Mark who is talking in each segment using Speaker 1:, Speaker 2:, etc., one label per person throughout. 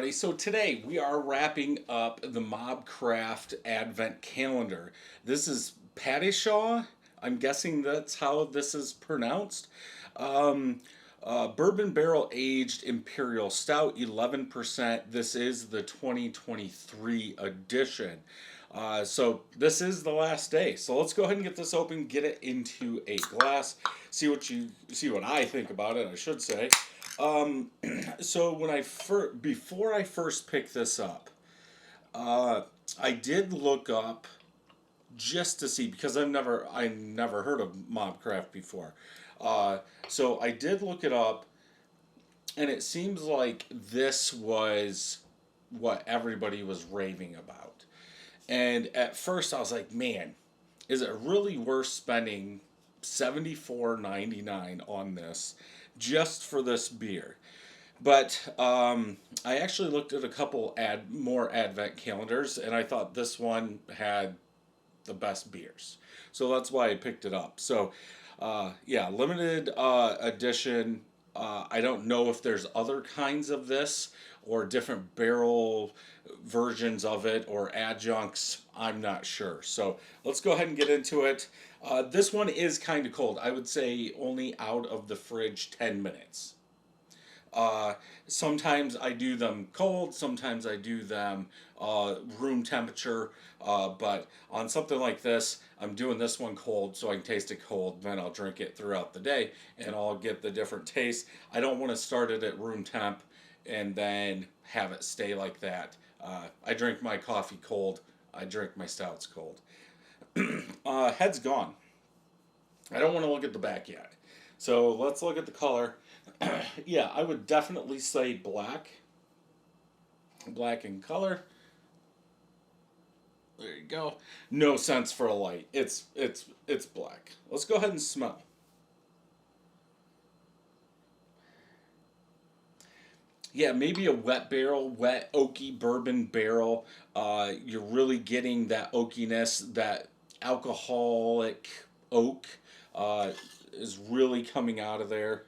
Speaker 1: everybody. So today we are wrapping up the MobCraft Advent Calendar. This is Padishah. I'm guessing that's how this is pronounced. Um, Bourbon Barrel Aged Imperial Stout, 11%. This is the 2023 edition. So this is the last day. So let's go ahead and get this open, get it into a glass, see what I think about it. I should say. Um, so before I first picked this up, uh, I did look up just to see because I never heard of Mobcraft before. Uh, so I did look it up, and it seems like this was what everybody was raving about. And at first I was like, man, is it really worth spending $74.99 on this just for this beer? But I actually looked at a couple more advent calendars, and I thought this one had the best beers, so that's why I picked it up. So, yeah, limited edition. I don't know if there's other kinds of this or different barrel versions of it or adjuncts. I'm not sure. So let's go ahead and get into it. This one is kind of cold. I would say only out of the fridge 10 minutes. Uh, Sometimes I do them cold, sometimes I do them room temperature, but on something like this, I'm doing this one cold so I can taste it cold, then I'll drink it throughout the day and I'll get the different tastes. I don't want to start it at room temp and then have it stay like that. I drink my coffee cold, I drink my stouts cold. Head's gone. I don't want to look at the back yet. So let's look at the color. Yeah, I would definitely say black. Black in color. There you go. No sense for a light. It's black. Let's go ahead and smell. Yeah, maybe a wet barrel, wet oaky bourbon barrel. You're really getting that oakiness, that alcoholic oak uh, is really coming out of there.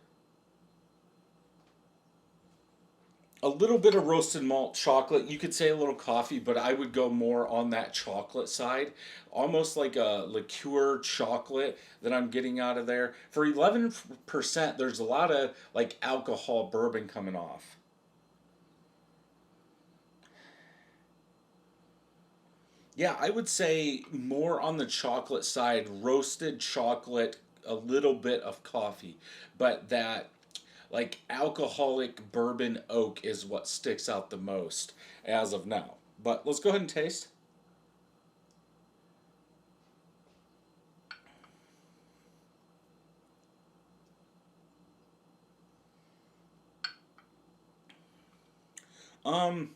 Speaker 1: A little bit of roasted malt chocolate. You could say a little coffee, but I would go more on that chocolate side. Almost like a liqueur chocolate that I'm getting out of there. For 11%, there's a lot of like alcohol bourbon coming off. Yeah, I would say more on the chocolate side, roasted chocolate, a little bit of coffee, but that like alcoholic bourbon oak is what sticks out the most as of now. But let's go ahead and taste. Um,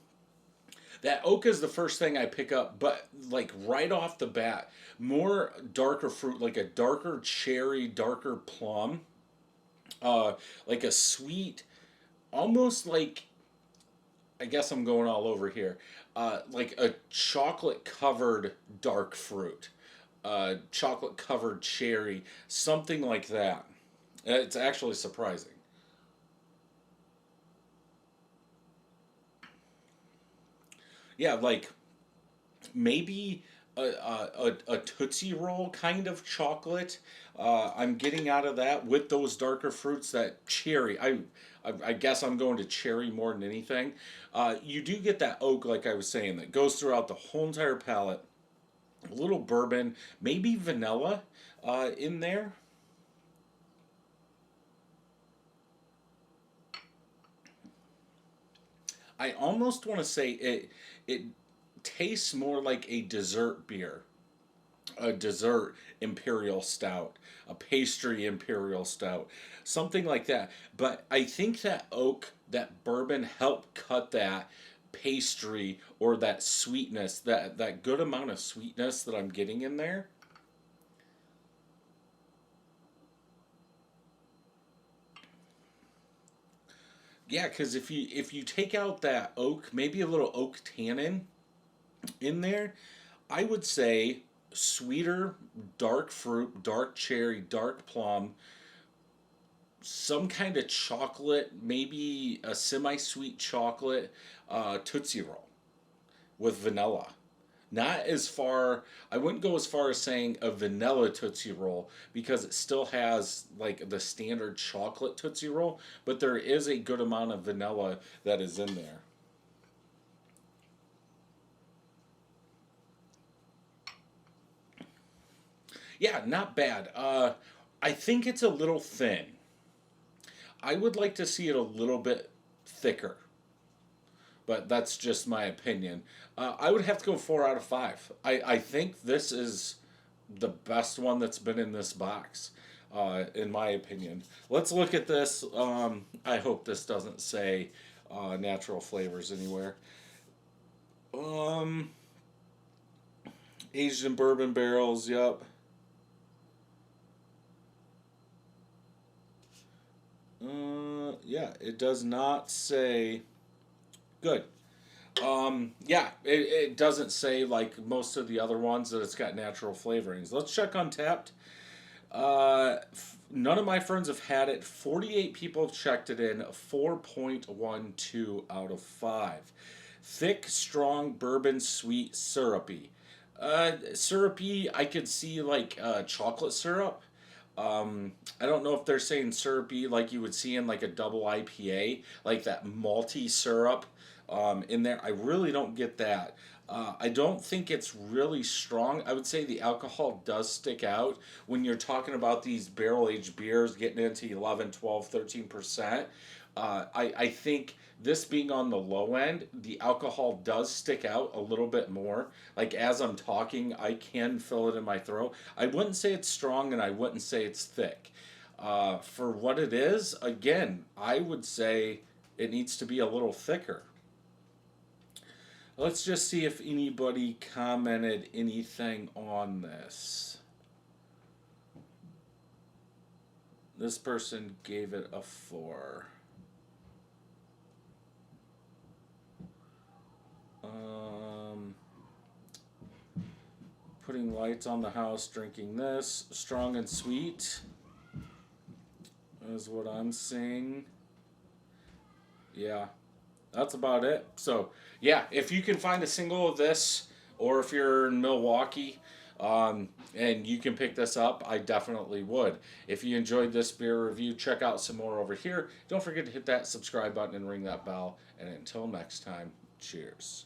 Speaker 1: that oak is the first thing I pick up, but like right off the bat, more darker fruit, like a darker cherry, darker plum, uh, like a sweet, almost like I guess I'm going all over here, like a chocolate covered dark fruit, chocolate covered cherry, something like that. It's actually surprising. Yeah, like maybe a Tootsie Roll kind of chocolate. I'm getting out of that with those darker fruits. That cherry, I guess I'm going to cherry more than anything. You do get that oak, like I was saying, that goes throughout the whole entire palate. A little bourbon, maybe vanilla in there. I almost want to say it tastes more like a dessert beer, a dessert imperial stout, a pastry imperial stout, something like that. But I think that oak, that bourbon helped cut that pastry or that sweetness, that good amount of sweetness that I'm getting in there. Yeah, because if you take out that oak, maybe a little oak tannin in there, I would say sweeter, dark fruit, dark cherry, dark plum, some kind of chocolate, maybe a semi-sweet chocolate Tootsie Roll with vanilla. Not as far, I wouldn't go as far as saying a vanilla Tootsie Roll because it still has like the standard chocolate Tootsie Roll, but there is a good amount of vanilla that is in there. Yeah, not bad. I think it's a little thin. I would like to see it a little bit thicker, but that's just my opinion. I would have to go 4 out of 5. I think this is the best one that's been in this box, in my opinion. Let's look at this. I hope this doesn't say natural flavors anywhere. Um, Aged in bourbon barrels. Yep. Yeah, it does not say. Good. Yeah, it doesn't say like most of the other ones that it's got natural flavorings. Let's check Untapped. None of my friends have had it. 48 people have checked it in. 4.12 out of 5. Thick, strong, bourbon, sweet, syrupy. Syrupy, I could see like chocolate syrup. I don't know if they're saying syrupy like you would see in like a double IPA, like that malty syrup in there. I really don't get that. I don't think it's really strong. I would say the alcohol does stick out when you're talking about these barrel aged beers getting into 11, 12, 13%. I think this being on the low end, the alcohol does stick out a little bit more. Like as I'm talking, I can feel it in my throat. I wouldn't say it's strong and I wouldn't say it's thick. For what it is, again, I would say it needs to be a little thicker. Let's just see if anybody commented anything on this. This person gave it a 4. Um, Putting lights on the house, drinking this. Strong and sweet is what I'm seeing. Yeah, that's about it. So, yeah, if you can find a single of this, or if you're in Milwaukee and you can pick this up, I definitely would. If you enjoyed this beer review, check out some more over here. Don't forget to hit that subscribe button and ring that bell. And until next time, cheers.